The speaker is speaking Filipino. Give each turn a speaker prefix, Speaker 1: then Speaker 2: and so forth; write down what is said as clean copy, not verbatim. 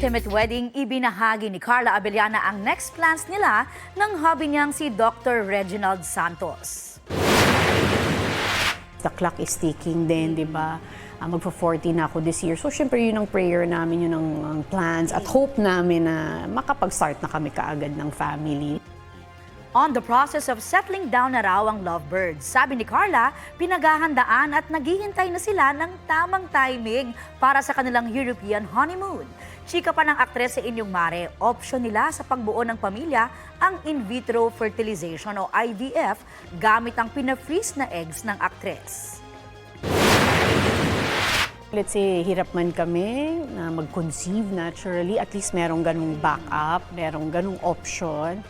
Speaker 1: intimate wedding, ibinahagi ni Carla Abellana ang next plans nila ng hubby niyang si Dr. Reginald Santos.
Speaker 2: The clock is ticking din, di ba? Magpo-40 na ako this year. So, syempre, yun ang prayer namin, yun ang plans at hope namin na makapag-start na kami kaagad ng family.
Speaker 1: On the process of settling down na raw ang lovebirds. Sabi ni Carla, pinaghahandaan at naghihintay na sila ng tamang timing para sa kanilang European honeymoon. Chika pa ng aktres sa Inyong Mare, option nila sa pagbuo ng pamilya ang in vitro fertilization o IVF gamit ang pina-freeze na eggs ng aktres.
Speaker 2: Let's say, hirap man kami na mag-conceive naturally, at least merong ganung backup, merong ganung option.